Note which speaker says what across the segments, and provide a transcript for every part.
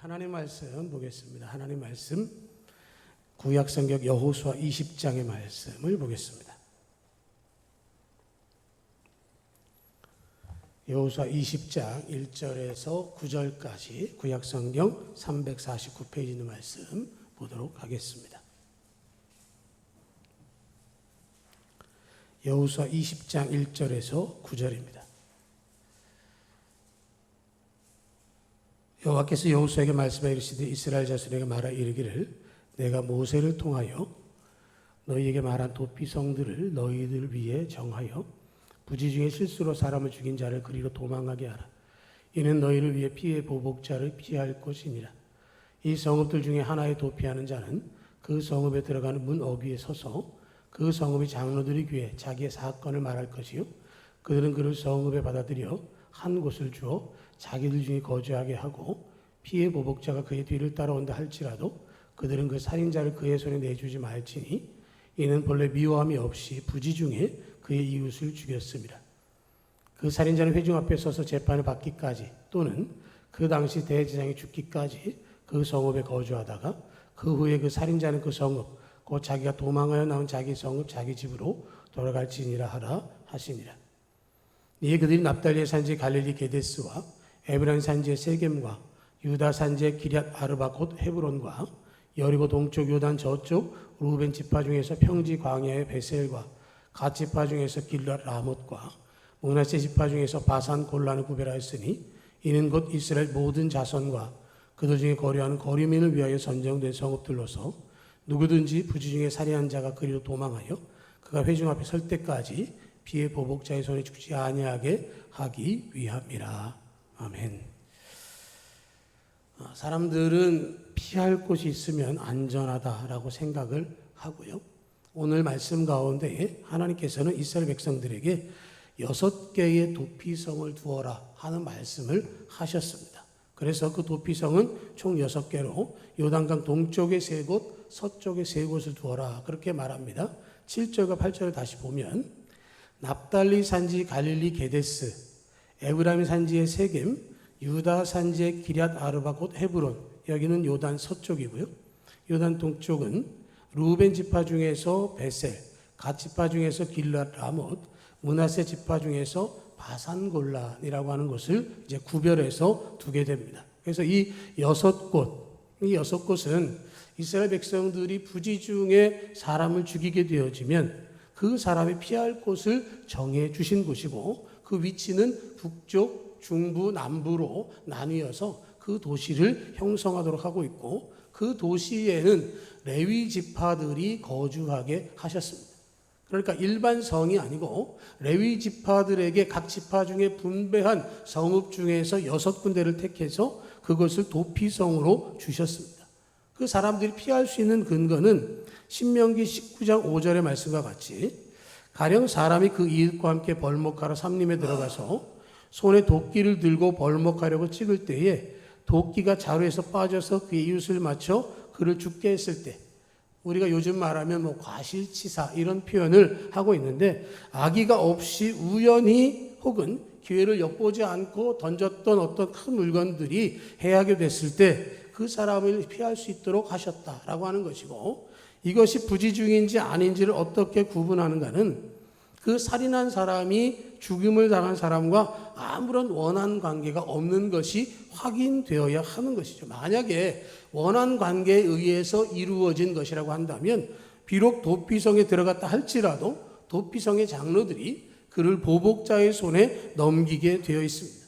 Speaker 1: 하나님 말씀 보겠습니다. 하나님 말씀 구약성경 여호수아 20장의 말씀을 보겠습니다. 여호수아 20장 1절에서 9절까지 구약성경 349페이지 있는 말씀 보도록 하겠습니다. 여호수아 20장 1절에서 9절입니다. 여호와께서 여호수아에게 말씀하여 이르시되 이스라엘 자손에게 말하 이르기를 내가 모세를 통하여 너희에게 말한 도피성들을 너희들 위에 정하여 부지 중에 실수로 사람을 죽인 자를 그리로 도망하게 하라. 이는 너희를 위해 피해 보복자를 피할 것이니라. 이 성읍들 중에 하나에 도피하는 자는 그 성읍에 들어가는 문 어귀에 서서 그 성읍의 장로들의 귀에 자기의 사건을 말할 것이요 그들은 그를 성읍에 받아들여 한 곳을 주어 자기들 중에 거주하게 하고 피해 보복자가 그의 뒤를 따라온다 할지라도 그들은 그 살인자를 그의 손에 내주지 말지니 이는 본래 미워함이 없이 부지 중에 그의 이웃을 죽였습니다. 그 살인자는 회중 앞에 서서 재판을 받기까지 또는 그 당시 대제사장이 죽기까지 그 성읍에 거주하다가 그 후에 그 살인자는 그 성읍 곧 자기가 도망하여 나온 자기 성읍 자기 집으로 돌아갈지니라 하라 하시니라. 이에 그들이 납달리의 산지 갈릴리 게데스와 에브라임 산지의 세겜과 유다 산지의 기럇 아르바 곧 헤브론과 여리고 동쪽 요단 저쪽 루벤 지파 중에서 평지 광야의 베셀과 갓 지파 중에서 길랏 라못과 므낫세 지파 중에서 바산 골란을 구별하였으니 이는 곧 이스라엘 모든 자손과 그들 중에 거류하는 거류민을 위하여 선정된 성읍들로서 누구든지 부지 중에 살인한 자가 그리로 도망하여 그가 회중 앞에 설 때까지 피해 보복자의 손에 죽지 아니하게 하기 위함이라. 아멘. 사람들은 피할 곳이 있으면 안전하다라고 생각을 하고요. 오늘 말씀 가운데 하나님께서는 이스라엘 백성들에게 6개의 도피성을 두어라 하는 말씀을 하셨습니다. 그래서 그 도피성은 총 6개로 요단강 동쪽에 3곳, 서쪽에 3곳을 두어라 그렇게 말합니다. 7절과 8절을 다시 보면 납달리 산지 갈릴리 게데스, 에브라임 산지의 세겜, 유다 산지의 기럇 아르바 곧 헤브론, 여기는 요단 서쪽이고요. 요단 동쪽은 루벤 지파 중에서 베셀, 갓 지파 중에서 길랏 라못, 므낫세 지파 중에서 바산 골란이라고 하는 것을 이제 구별해서 두게 됩니다. 그래서 이 6곳은 이스라엘 백성들이 부지 중에 사람을 죽이게 되어지면 그 사람이 피할 곳을 정해 주신 곳이고 그 위치는 북쪽, 중부, 남부로 나뉘어서 그 도시를 형성하도록 하고 있고 그 도시에는 레위 지파들이 거주하게 하셨습니다. 그러니까 일반 성이 아니고 레위 지파들에게 각 지파 중에 분배한 성읍 중에서 6군데를 택해서 그것을 도피성으로 주셨습니다. 그 사람들이 피할 수 있는 근거는 신명기 19장 5절의 말씀과 같이 가령 사람이 그 이웃과 함께 벌목하러 삼림에 들어가서 손에 도끼를 들고 벌목하려고 찍을 때에 도끼가 자루에서 빠져서 그의 이웃을 맞춰 그를 죽게 했을 때 우리가 요즘 말하면 과실치사 이런 표현을 하고 있는데 악의가 없이 우연히 혹은 기회를 엿보지 않고 던졌던 어떤 큰 물건들이 해하게 됐을 때 그 사람을 피할 수 있도록 하셨다라고 하는 것이고 이것이 부지 중인지 아닌지를 어떻게 구분하는가는 그 살인한 사람이 죽임을 당한 사람과 아무런 원한 관계가 없는 것이 확인되어야 하는 것이죠. 만약에 원한 관계에 의해서 이루어진 것이라고 한다면 비록 도피성에 들어갔다 할지라도 도피성의 장로들이 그를 보복자의 손에 넘기게 되어 있습니다.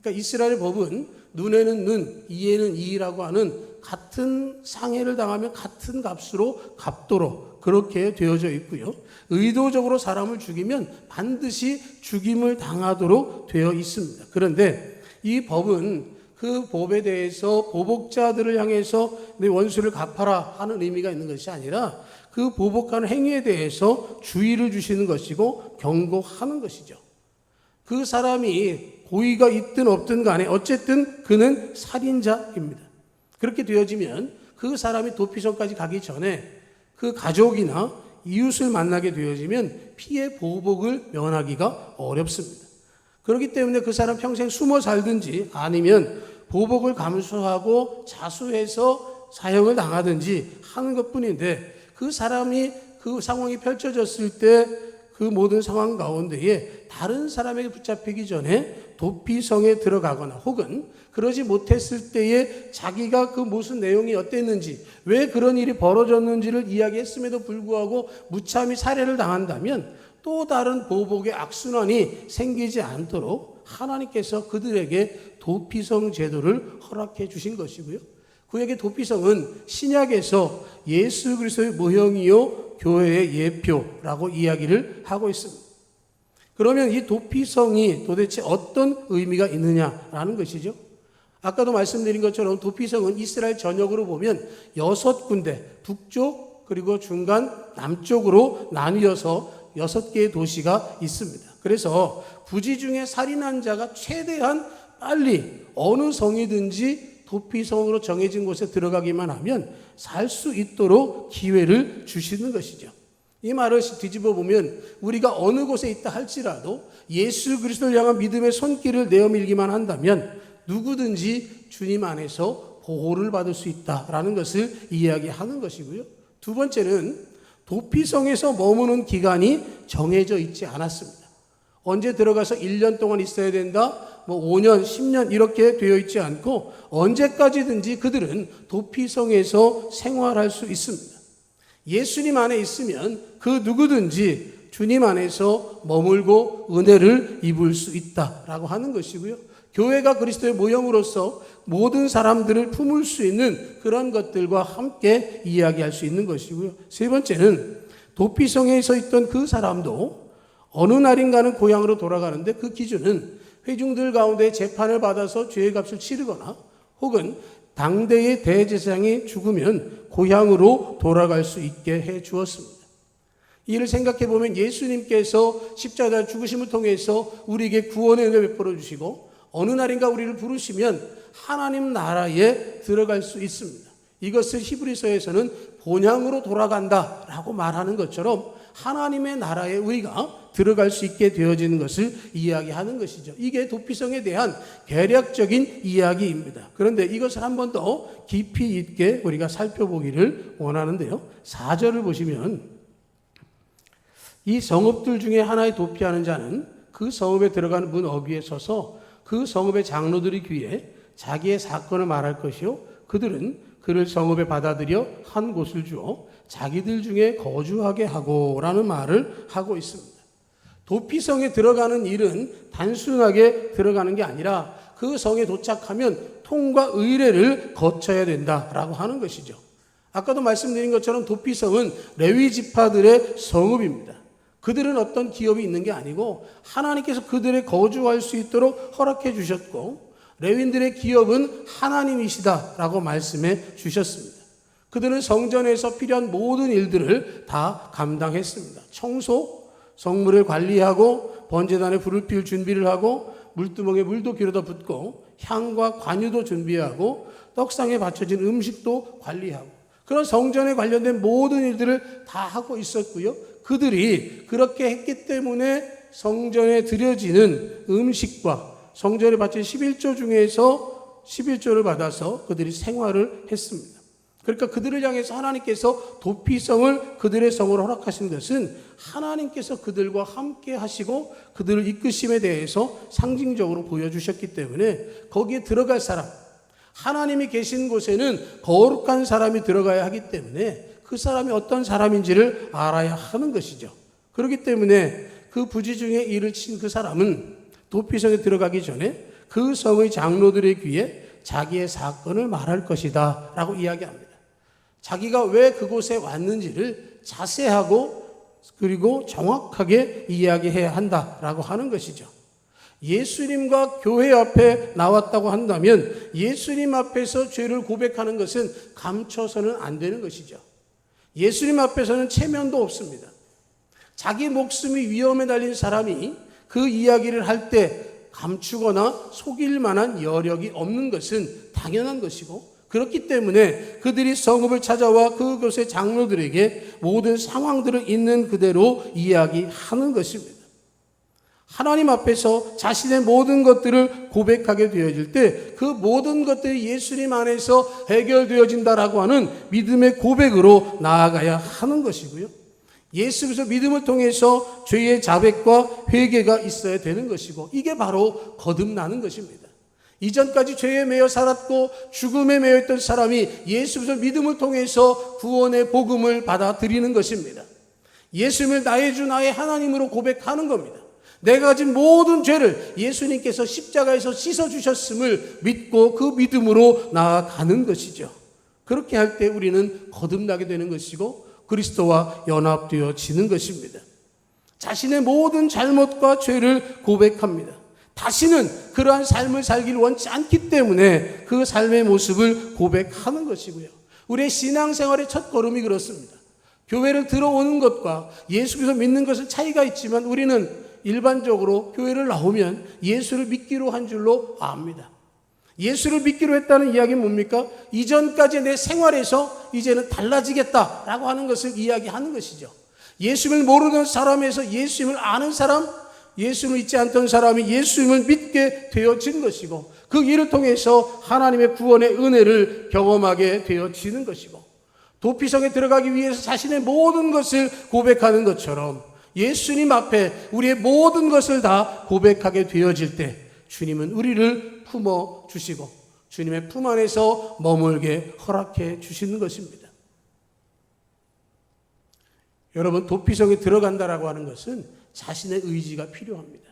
Speaker 1: 그러니까 이스라엘 법은 눈에는 눈, 이에는 이라고 하는 같은 상해를 당하면 같은 값으로 갚도록 그렇게 되어져 있고요. 의도적으로 사람을 죽이면 반드시 죽임을 당하도록 되어 있습니다. 그런데 이 법은 그 법에 대해서 보복자들을 향해서 내 원수를 갚아라 하는 의미가 있는 것이 아니라 그 보복하는 행위에 대해서 주의를 주시는 것이고 경고하는 것이죠. 그 사람이 고의가 있든 없든 간에 어쨌든 그는 살인자입니다. 그렇게 되어지면 그 사람이 도피성까지 가기 전에 그 가족이나 이웃을 만나게 되어지면 피해 보복을 면하기가 어렵습니다. 그렇기 때문에 그 사람 평생 숨어 살든지 아니면 보복을 감수하고 자수해서 사형을 당하든지 하는 것뿐인데, 그 사람이 그 상황이 펼쳐졌을 때 그 모든 상황 가운데에 다른 사람에게 붙잡히기 전에 도피성에 들어가거나 혹은 그러지 못했을 때에 자기가 그 무슨 내용이 어땠는지, 왜 그런 일이 벌어졌는지를 이야기했음에도 불구하고 무참히 살해를 당한다면 또 다른 보복의 악순환이 생기지 않도록 하나님께서 그들에게 도피성 제도를 허락해 주신 것이고요. 그에게 도피성은 신약에서 예수 그리스도의 모형이요 교회의 예표라고 이야기를 하고 있습니다. 그러면 이 도피성이 도대체 어떤 의미가 있느냐라는 것이죠. 아까도 말씀드린 것처럼 도피성은 이스라엘 전역으로 보면 6군데, 북쪽 그리고 중간 남쪽으로 나뉘어서 6개의 도시가 있습니다. 그래서 부지 중에 살인한 자가 최대한 빨리 어느 성이든지 도피성으로 정해진 곳에 들어가기만 하면 살 수 있도록 기회를 주시는 것이죠. 이 말을 뒤집어 보면 우리가 어느 곳에 있다 할지라도 예수 그리스도를 향한 믿음의 손길을 내어밀기만 한다면 누구든지 주님 안에서 보호를 받을 수 있다라는 것을 이야기하는 것이고요. 두 번째는 도피성에서 머무는 기간이 정해져 있지 않았습니다. 언제 들어가서 1년 동안 있어야 된다, 5년, 10년 이렇게 되어 있지 않고 언제까지든지 그들은 도피성에서 생활할 수 있습니다. 예수님 안에 있으면 그 누구든지 주님 안에서 머물고 은혜를 입을 수 있다라고 하는 것이고요. 교회가 그리스도의 모형으로서 모든 사람들을 품을 수 있는 그런 것들과 함께 이야기할 수 있는 것이고요. 세 번째는 도피성에 서 있던 그 사람도 어느 날인가는 고향으로 돌아가는데 그 기준은 회중들 가운데 재판을 받아서 죄의 값을 치르거나 혹은 당대의 대제사장이 죽으면 고향으로 돌아갈 수 있게 해 주었습니다. 이를 생각해 보면 예수님께서 십자가 죽으심을 통해서 우리에게 구원의 은혜 베풀어 주시고 어느 날인가 우리를 부르시면 하나님 나라에 들어갈 수 있습니다. 이것을 히브리서에서는 본향으로 돌아간다라고 말하는 것처럼 하나님의 나라에 우리가 들어갈 수 있게 되어지는 것을 이야기하는 것이죠. 이게 도피성에 대한 개략적인 이야기입니다. 그런데 이것을 한 번 더 깊이 있게 우리가 살펴보기를 원하는데요. 4절을 보시면 이 성읍들 중에 하나에 도피하는 자는 그 성읍에 들어가는 문 어귀에 서서 그 성읍의 장로들이 귀에 자기의 사건을 말할 것이요 그들은 그를 성읍에 받아들여 한 곳을 주어 자기들 중에 거주하게 하고 라는 말을 하고 있습니다. 도피성에 들어가는 일은 단순하게 들어가는 게 아니라 그 성에 도착하면 통과 의례를 거쳐야 된다라고 하는 것이죠. 아까도 말씀드린 것처럼 도피성은 레위 지파들의 성읍입니다. 그들은 어떤 기업이 있는 게 아니고 하나님께서 그들의 거주할 수 있도록 허락해 주셨고 레위인들의 기업은 하나님이시다라고 말씀해 주셨습니다. 그들은 성전에서 필요한 모든 일들을 다 감당했습니다. 청소, 성물을 관리하고 번제단에 불을 피울 준비를 하고 물두멍에 물도 기울여 붓고 향과 관유도 준비하고 떡상에 바쳐진 음식도 관리하고 그런 성전에 관련된 모든 일들을 다 하고 있었고요. 그들이 그렇게 했기 때문에 성전에 드려지는 음식과 성전에 바친 11조 중에서 11조를 받아서 그들이 생활을 했습니다. 그러니까 그들을 향해서 하나님께서 도피성을 그들의 성으로 허락하신 것은 하나님께서 그들과 함께 하시고 그들을 이끄심에 대해서 상징적으로 보여주셨기 때문에 거기에 들어갈 사람, 하나님이 계신 곳에는 거룩한 사람이 들어가야 하기 때문에 그 사람이 어떤 사람인지를 알아야 하는 것이죠. 그렇기 때문에 그 부지 중에 일을 친 그 사람은 도피성에 들어가기 전에 그 성의 장로들의 귀에 자기의 사건을 말할 것이다 라고 이야기합니다. 자기가 왜 그곳에 왔는지를 자세하고 그리고 정확하게 이야기해야 한다라고 하는 것이죠. 예수님과 교회 앞에 나왔다고 한다면 예수님 앞에서 죄를 고백하는 것은 감춰서는 안 되는 것이죠. 예수님 앞에서는 체면도 없습니다. 자기 목숨이 위험에 달린 사람이 그 이야기를 할 때 감추거나 속일 만한 여력이 없는 것은 당연한 것이고 그렇기 때문에 그들이 성읍을 찾아와 그곳의 장로들에게 모든 상황들을 있는 그대로 이야기하는 것입니다. 하나님 앞에서 자신의 모든 것들을 고백하게 되어질 때 그 모든 것들이 예수님 안에서 해결되어진다라고 하는 믿음의 고백으로 나아가야 하는 것이고요. 예수 그리스도 믿음을 통해서 죄의 자백과 회개가 있어야 되는 것이고, 이게 바로 거듭나는 것입니다. 이전까지 죄에 매여 살았고 죽음에 매여 있던 사람이 예수 그리스도 믿음을 통해서 구원의 복음을 받아들이는 것입니다. 예수님을 나의 주 나의 하나님으로 고백하는 겁니다. 내가 가진 모든 죄를 예수님께서 십자가에서 씻어주셨음을 믿고 그 믿음으로 나아가는 것이죠. 그렇게 할 때 우리는 거듭나게 되는 것이고 그리스도와 연합되어지는 것입니다. 자신의 모든 잘못과 죄를 고백합니다. 다시는 그러한 삶을 살기를 원치 않기 때문에 그 삶의 모습을 고백하는 것이고요. 우리의 신앙생활의 첫 걸음이 그렇습니다. 교회를 들어오는 것과 예수 그리스도 믿는 것은 차이가 있지만 우리는 일반적으로 교회를 나오면 예수를 믿기로 한 줄로 압니다. 예수를 믿기로 했다는 이야기는 뭡니까? 이전까지 내 생활에서 이제는 달라지겠다라고 하는 것을 이야기하는 것이죠. 예수를 모르는 사람에서 예수님을 아는 사람, 예수를 믿지 않던 사람이 예수님을 믿게 되어진 것이고, 그 일을 통해서 하나님의 구원의 은혜를 경험하게 되어지는 것이고, 도피성에 들어가기 위해서 자신의 모든 것을 고백하는 것처럼 예수님 앞에 우리의 모든 것을 다 고백하게 되어질 때 주님은 우리를 품어 주시고 주님의 품 안에서 머물게 허락해 주시는 것입니다. 여러분, 도피성에 들어간다라고 하는 것은 자신의 의지가 필요합니다.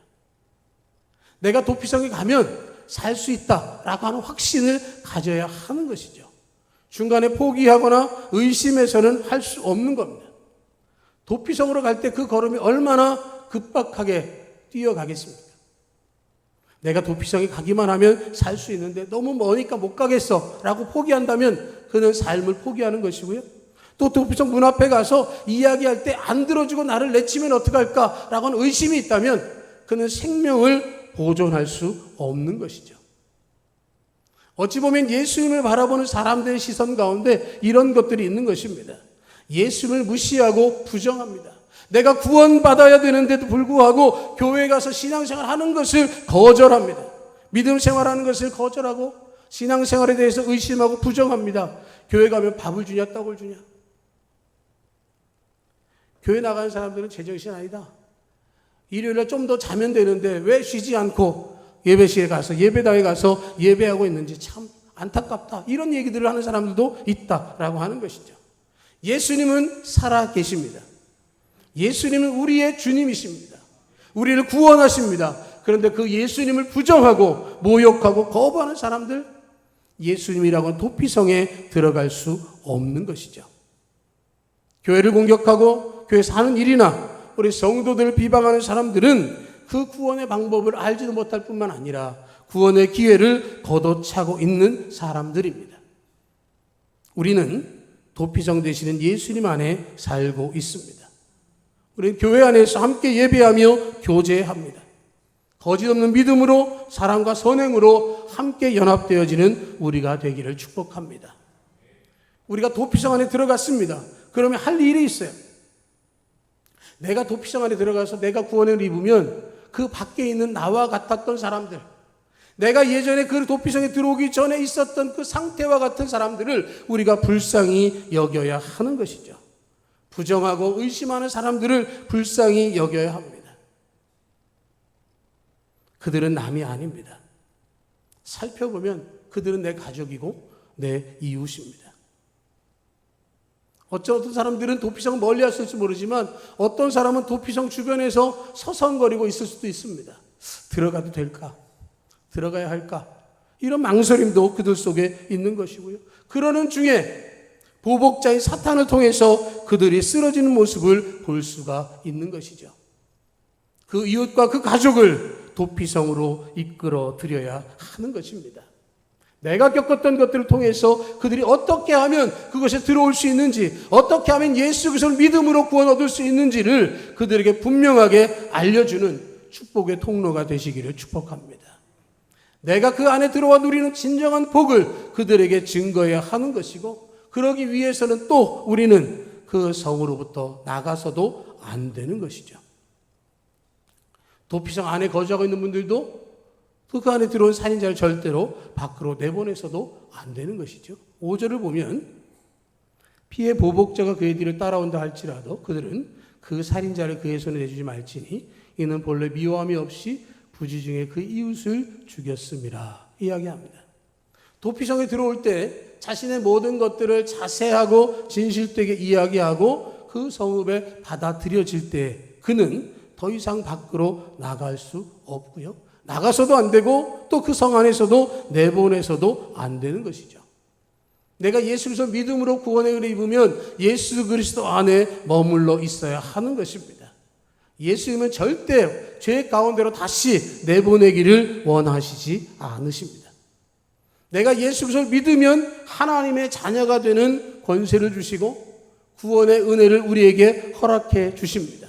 Speaker 1: 내가 도피성에 가면 살 수 있다라고 하는 확신을 가져야 하는 것이죠. 중간에 포기하거나 의심해서는 할 수 없는 겁니다. 도피성으로 갈 때 그 걸음이 얼마나 급박하게 뛰어가겠습니까? 내가 도피성에 가기만 하면 살 수 있는데 너무 머니까 못 가겠어 라고 포기한다면 그는 삶을 포기하는 것이고요. 또 도피성 문 앞에 가서 이야기할 때 안 들어주고 나를 내치면 어떡할까 라고 하는 의심이 있다면 그는 생명을 보존할 수 없는 것이죠. 어찌 보면 예수님을 바라보는 사람들의 시선 가운데 이런 것들이 있는 것입니다. 예수를 무시하고 부정합니다. 내가 구원받아야 되는데도 불구하고 교회에 가서 신앙생활 하는 것을 거절합니다. 믿음 생활하는 것을 거절하고 신앙생활에 대해서 의심하고 부정합니다. 교회 가면 밥을 주냐 떡을 주냐. 교회 나가는 사람들은 제정신 아니다. 일요일에 좀 더 자면 되는데 왜 쉬지 않고 예배실에 가서 예배당에 가서 예배하고 있는지 참 안타깝다. 이런 얘기들을 하는 사람들도 있다라고 하는 것이죠. 예수님은 살아 계십니다. 예수님은 우리의 주님이십니다. 우리를 구원하십니다. 그런데 그 예수님을 부정하고 모욕하고 거부하는 사람들, 예수님이라고 하는 도피성에 들어갈 수 없는 것이죠. 교회를 공격하고 교회에서 하는 일이나 우리 성도들을 비방하는 사람들은 그 구원의 방법을 알지도 못할 뿐만 아니라 구원의 기회를 걷어차고 있는 사람들입니다. 우리는 도피성 되시는 예수님 안에 살고 있습니다. 우리는 교회 안에서 함께 예배하며 교제합니다. 거짓없는 믿음으로 사랑과 선행으로 함께 연합되어지는 우리가 되기를 축복합니다. 우리가 도피성 안에 들어갔습니다. 그러면 할 일이 있어요. 내가 도피성 안에 들어가서 내가 구원을 입으면 그 밖에 있는 나와 같았던 사람들, 내가 예전에 그 도피성에 들어오기 전에 있었던 그 상태와 같은 사람들을 우리가 불쌍히 여겨야 하는 것이죠. 부정하고 의심하는 사람들을 불쌍히 여겨야 합니다. 그들은 남이 아닙니다. 살펴보면 그들은 내 가족이고 내 이웃입니다. 어떤 사람들은 도피성 멀리 왔을지 모르지만 어떤 사람은 도피성 주변에서 서성거리고 있을 수도 있습니다. 들어가도 될까? 들어가야 할까? 이런 망설임도 그들 속에 있는 것이고요. 그러는 중에 보복자인 사탄을 통해서 그들이 쓰러지는 모습을 볼 수가 있는 것이죠. 그 이웃과 그 가족을 도피성으로 이끌어 드려야 하는 것입니다. 내가 겪었던 것들을 통해서 그들이 어떻게 하면 그것에 들어올 수 있는지, 어떻게 하면 예수 그리스도를 믿음으로 구원 얻을 수 있는지를 그들에게 분명하게 알려주는 축복의 통로가 되시기를 축복합니다. 내가 그 안에 들어와 누리는 진정한 복을 그들에게 증거해야 하는 것이고, 그러기 위해서는 또 우리는 그 성으로부터 나가서도 안 되는 것이죠. 도피성 안에 거주하고 있는 분들도 그 안에 들어온 살인자를 절대로 밖으로 내보내서도 안 되는 것이죠. 5절을 보면 피해 보복자가 그의 뒤를 따라온다 할지라도 그들은 그 살인자를 그의 손에 내주지 말지니 이는 본래 미워함이 없이 부지 중에 그 이웃을 죽였음이라 이야기합니다. 도피성에 들어올 때 자신의 모든 것들을 자세하고 진실되게 이야기하고 그 성읍에 받아들여질 때 그는 더 이상 밖으로 나갈 수 없고요. 나가서도 안 되고 또 그 성 안에서도 내보내서도 안 되는 것이죠. 내가 예수 그리스도 믿음으로 구원의 은혜 입으면 예수 그리스도 안에 머물러 있어야 하는 것입니다. 예수님은 절대 죄 가운데로 다시 내보내기를 원하시지 않으십니다. 내가 예수 그리스도를 믿으면 하나님의 자녀가 되는 권세를 주시고 구원의 은혜를 우리에게 허락해 주십니다.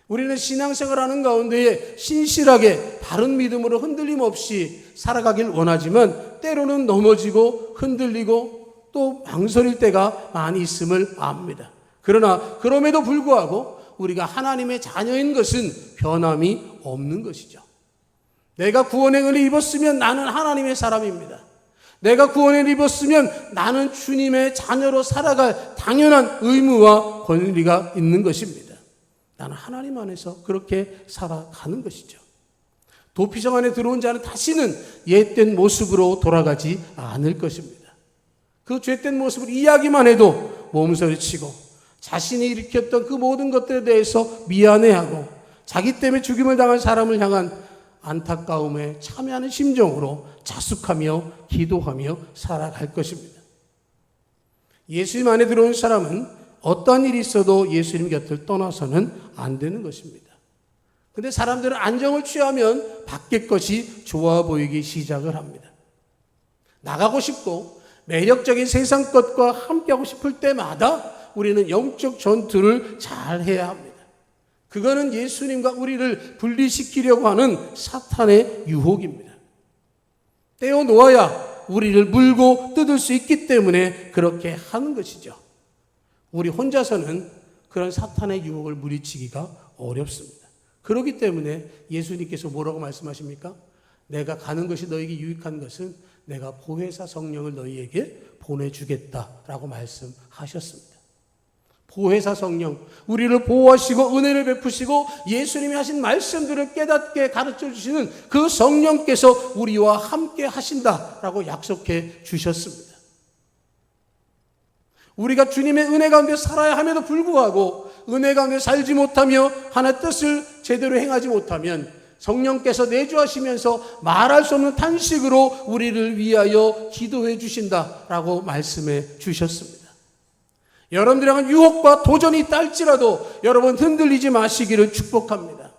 Speaker 1: 우리는 신앙생활하는 가운데에 신실하게 바른 믿음으로 흔들림 없이 살아가길 원하지만 때로는 넘어지고 흔들리고 또 망설일 때가 많이 있음을 압니다. 그러나 그럼에도 불구하고 우리가 하나님의 자녀인 것은 변함이 없는 것이죠. 내가 구원의 은혜 입었으면 나는 하나님의 사람입니다. 내가 구원의 은혜 입었으면 나는 주님의 자녀로 살아갈 당연한 의무와 권리가 있는 것입니다. 나는 하나님 안에서 그렇게 살아가는 것이죠. 도피성 안에 들어온 자는 다시는 옛된 모습으로 돌아가지 않을 것입니다. 그 죄된 모습을 이야기만 해도 몸서리치고 자신이 일으켰던 그 모든 것들에 대해서 미안해하고 자기 때문에 죽임을 당한 사람을 향한 안타까움에 참여하는 심정으로 자숙하며 기도하며 살아갈 것입니다. 예수님 안에 들어온 사람은 어떤 일이 있어도 예수님 곁을 떠나서는 안 되는 것입니다. 그런데 사람들은 안정을 취하면 밖의 것이 좋아 보이기 시작을 합니다. 나가고 싶고 매력적인 세상 것과 함께하고 싶을 때마다 우리는 영적 전투를 잘 해야 합니다. 그거는 예수님과 우리를 분리시키려고 하는 사탄의 유혹입니다. 떼어놓아야 우리를 물고 뜯을 수 있기 때문에 그렇게 하는 것이죠. 우리 혼자서는 그런 사탄의 유혹을 물리치기가 어렵습니다. 그렇기 때문에 예수님께서 뭐라고 말씀하십니까? 내가 가는 것이 너에게 유익한 것은 내가 보혜사 성령을 너희에게 보내주겠다라고 말씀하셨습니다. 보혜사 성령, 우리를 보호하시고 은혜를 베푸시고 예수님이 하신 말씀들을 깨닫게 가르쳐 주시는 그 성령께서 우리와 함께 하신다라고 약속해 주셨습니다. 우리가 주님의 은혜 가운데 살아야 함에도 불구하고 은혜 가운데 살지 못하며 하나님의 뜻을 제대로 행하지 못하면 성령께서 내주하시면서 말할 수 없는 탄식으로 우리를 위하여 기도해 주신다라고 말씀해 주셨습니다. 여러분들이 향한 유혹과 도전이 있다 할지라도 여러분 흔들리지 마시기를 축복합니다.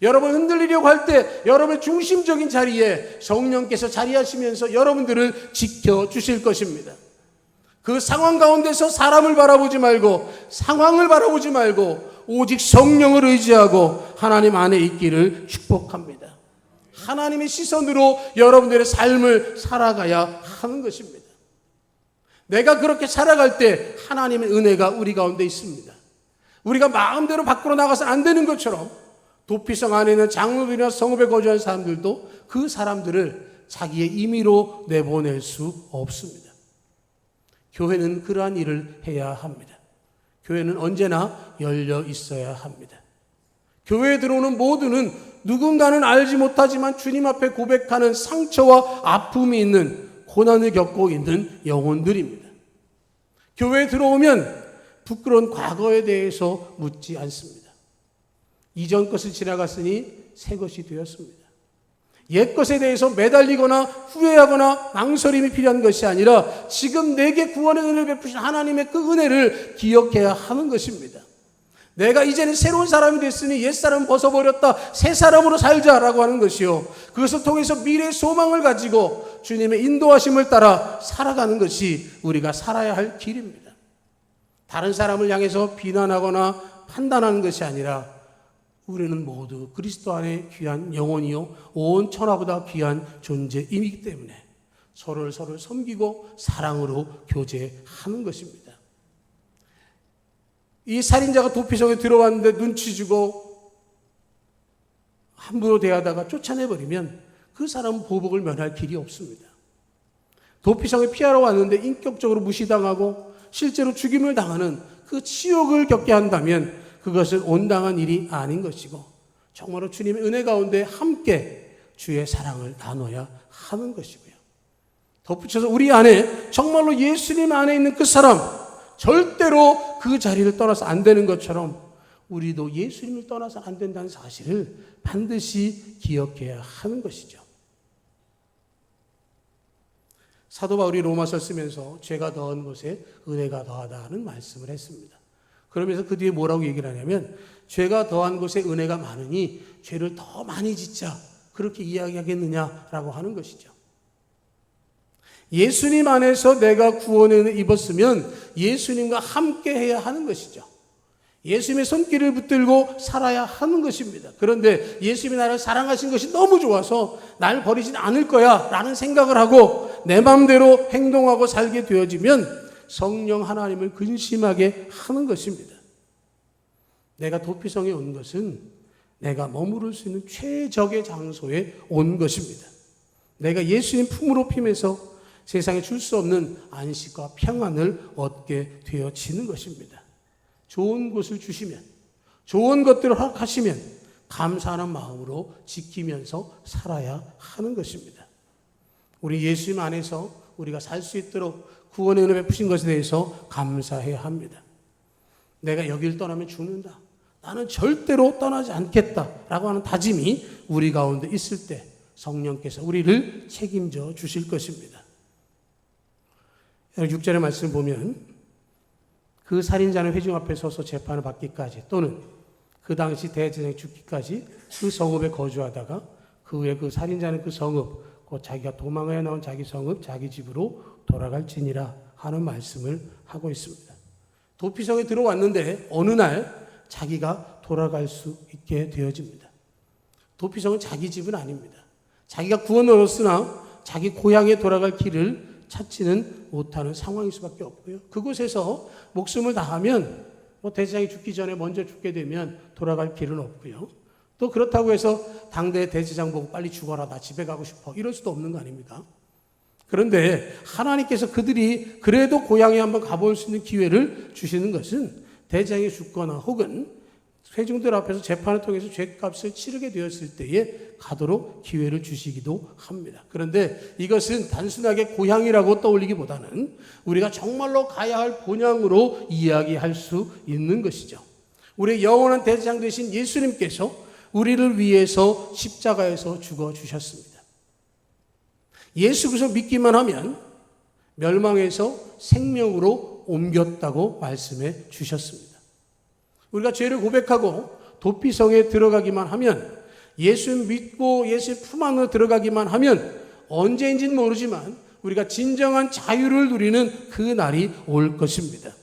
Speaker 1: 여러분 흔들리려고 할 때 여러분의 중심적인 자리에 성령께서 자리하시면서 여러분들을 지켜주실 것입니다. 그 상황 가운데서 사람을 바라보지 말고 상황을 바라보지 말고 오직 성령을 의지하고 하나님 안에 있기를 축복합니다. 하나님의 시선으로 여러분들의 삶을 살아가야 하는 것입니다. 내가 그렇게 살아갈 때 하나님의 은혜가 우리 가운데 있습니다. 우리가 마음대로 밖으로 나가서 안 되는 것처럼 도피성 안에 있는 장로들이나 성읍에 거주하는 사람들도 그 사람들을 자기의 임의로 내보낼 수 없습니다. 교회는 그러한 일을 해야 합니다. 교회는 언제나 열려 있어야 합니다. 교회에 들어오는 모두는 누군가는 알지 못하지만 주님 앞에 고백하는 상처와 아픔이 있는 고난을 겪고 있는 영혼들입니다. 교회에 들어오면 부끄러운 과거에 대해서 묻지 않습니다. 이전 것을 지나갔으니 새 것이 되었습니다. 옛 것에 대해서 매달리거나 후회하거나 망설임이 필요한 것이 아니라 지금 내게 구원의 은혜를 베푸신 하나님의 그 은혜를 기억해야 하는 것입니다. 내가 이제는 새로운 사람이 됐으니 옛사람은 벗어버렸다. 새 사람으로 살자라고 하는 것이요. 그것을 통해서 미래의 소망을 가지고 주님의 인도하심을 따라 살아가는 것이 우리가 살아야 할 길입니다. 다른 사람을 향해서 비난하거나 판단하는 것이 아니라 우리는 모두 그리스도 안에 귀한 영혼이요 온 천하보다 귀한 존재이기 때문에 서로를 섬기고 사랑으로 교제하는 것입니다. 이 살인자가 도피성에 들어왔는데 눈치 주고 함부로 대하다가 쫓아내버리면 그 사람은 보복을 면할 길이 없습니다. 도피성에 피하러 왔는데 인격적으로 무시당하고 실제로 죽임을 당하는 그 치욕을 겪게 한다면 그것은 온당한 일이 아닌 것이고 정말로 주님의 은혜 가운데 함께 주의 사랑을 나눠야 하는 것이고요. 덧붙여서 우리 안에 정말로 예수님 안에 있는 그 사람, 절대로 그 자리를 떠나서 안 되는 것처럼 우리도 예수님을 떠나서 안 된다는 사실을 반드시 기억해야 하는 것이죠. 사도 바울이 로마서를 쓰면서 죄가 더한 곳에 은혜가 더하다는 말씀을 했습니다. 그러면서 그 뒤에 뭐라고 얘기를 하냐면 죄가 더한 곳에 은혜가 많으니 죄를 더 많이 짓자, 그렇게 이야기하겠느냐라고 하는 것이죠. 예수님 안에서 내가 구원을 입었으면 예수님과 함께 해야 하는 것이죠. 예수님의 손길을 붙들고 살아야 하는 것입니다. 그런데 예수님이 나를 사랑하신 것이 너무 좋아서 날 버리진 않을 거야 라는 생각을 하고 내 마음대로 행동하고 살게 되어지면 성령 하나님을 근심하게 하는 것입니다. 내가 도피성에 온 것은 내가 머무를 수 있는 최적의 장소에 온 것입니다. 내가 예수님 품으로 피면서 세상에 줄 수 없는 안식과 평안을 얻게 되어지는 것입니다. 좋은 곳을 주시면, 좋은 것들을 허락하시면 감사하는 마음으로 지키면서 살아야 하는 것입니다. 우리 예수님 안에서 우리가 살 수 있도록 구원의 은혜 베푸신 것에 대해서 감사해야 합니다. 내가 여길 떠나면 죽는다, 나는 절대로 떠나지 않겠다라고 하는 다짐이 우리 가운데 있을 때 성령께서 우리를 책임져 주실 것입니다. 6절의 말씀을 보면 그 살인자는 회중 앞에 서서 재판을 받기까지 또는 그 당시 대제사장이 죽기까지 그 성읍에 거주하다가 그 후에 그 살인자는 그 성읍, 곧 자기가 도망하여 나온 자기 성읍, 자기 집으로 돌아갈지니라 하는 말씀을 하고 있습니다. 도피성에 들어왔는데 어느 날 자기가 돌아갈 수 있게 되어집니다. 도피성은 자기 집은 아닙니다. 자기가 구원을 얻었으나 자기 고향에 돌아갈 길을 찾지는 못하는 상황일 수밖에 없고요. 그곳에서 목숨을 다하면 대제사장이 죽기 전에 먼저 죽게 되면 돌아갈 길은 없고요. 또 그렇다고 해서 당대 대제사장 보고 빨리 죽어라, 나 집에 가고 싶어, 이럴 수도 없는 거 아닙니까? 그런데 하나님께서 그들이 그래도 고향에 한번 가볼 수 있는 기회를 주시는 것은 대제사장이 죽거나 혹은 회중들 앞에서 재판을 통해서 죄값을 치르게 되었을 때에 가도록 기회를 주시기도 합니다. 그런데 이것은 단순하게 고향이라고 떠올리기보다는 우리가 정말로 가야 할 본향으로 이야기할 수 있는 것이죠. 우리의 영원한 대제사장 되신 예수님께서 우리를 위해서 십자가에서 죽어주셨습니다. 예수 그리스도 믿기만 하면 멸망에서 생명으로 옮겼다고 말씀해 주셨습니다. 우리가 죄를 고백하고 도피성에 들어가기만 하면, 예수 믿고 예수의 품 안으로 들어가기만 하면 언제인지는 모르지만 우리가 진정한 자유를 누리는 그 날이 올 것입니다.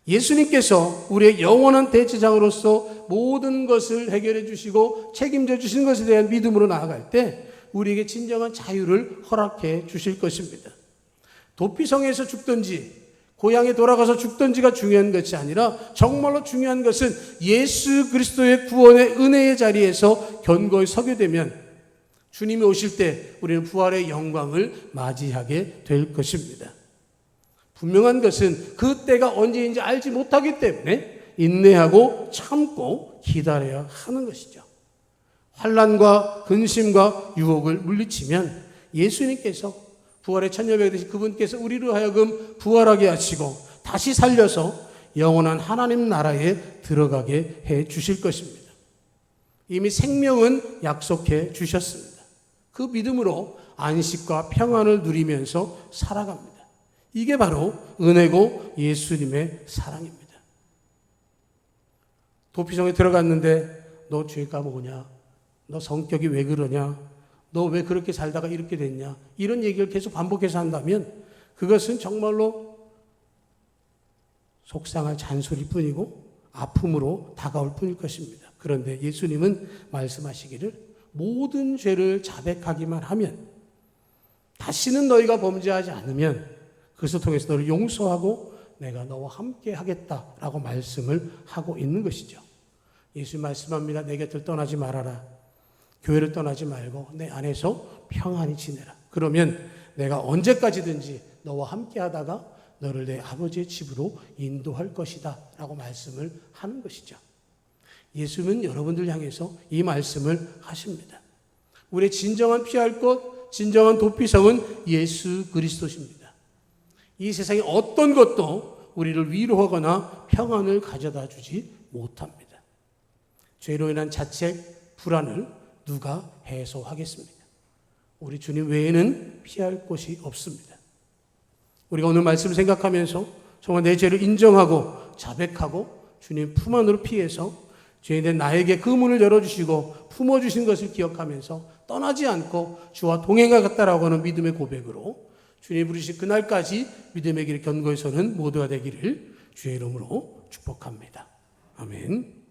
Speaker 1: 예수님께서 우리의 영원한 대제사장으로서 모든 것을 해결해 주시고 책임져 주시는 것에 대한 믿음으로 나아갈 때 우리에게 진정한 자유를 허락해 주실 것입니다. 도피성에서 죽든지 고향에 돌아가서 죽든지가 중요한 것이 아니라 정말로 중요한 것은 예수 그리스도의 구원의 은혜의 자리에서 견고히 서게 되면 주님이 오실 때 우리는 부활의 영광을 맞이하게 될 것입니다. 분명한 것은 그 때가 언제인지 알지 못하기 때문에 인내하고 참고 기다려야 하는 것이죠. 환난과 근심과 유혹을 물리치면 예수님께서 부활의 천녀벽이 되신 그분께서 우리로 하여금 부활하게 하시고 다시 살려서 영원한 하나님 나라에 들어가게 해 주실 것입니다. 이미 생명은 약속해 주셨습니다. 그 믿음으로 안식과 평안을 누리면서 살아갑니다. 이게 바로 은혜고 예수님의 사랑입니다. 도피성에 들어갔는데 너 죄가 뭐냐? 너 성격이 왜 그러냐? 너 왜 그렇게 살다가 이렇게 됐냐? 이런 얘기를 계속 반복해서 한다면 그것은 정말로 속상할 잔소리일 뿐이고 아픔으로 다가올 뿐일 것입니다. 그런데 예수님은 말씀하시기를 모든 죄를 자백하기만 하면, 다시는 너희가 범죄하지 않으면 그것을 통해서 너를 용서하고 내가 너와 함께 하겠다라고 말씀을 하고 있는 것이죠. 예수 말씀합니다. 내 곁을 떠나지 말아라. 교회를 떠나지 말고 내 안에서 평안히 지내라. 그러면 내가 언제까지든지 너와 함께 하다가 너를 내 아버지의 집으로 인도할 것이다 라고 말씀을 하는 것이죠. 예수는 여러분들 향해서 이 말씀을 하십니다. 우리의 진정한 피할 곳, 진정한 도피성은 예수 그리스도십니다. 이 세상의 어떤 것도 우리를 위로하거나 평안을 가져다 주지 못합니다. 죄로 인한 자책, 불안을 누가 해소하겠습니까? 우리 주님 외에는 피할 곳이 없습니다. 우리가 오늘 말씀을 생각하면서 정말 내 죄를 인정하고 자백하고 주님 품 안으로 피해서 죄인된 나에게 그 문을 열어주시고 품어주신 것을 기억하면서 떠나지 않고 주와 동행하겠다라고 하는 믿음의 고백으로 주님 부르신 그날까지 믿음의 길을 견고히 서는 모두가 되기를 주의 이름으로 축복합니다. 아멘.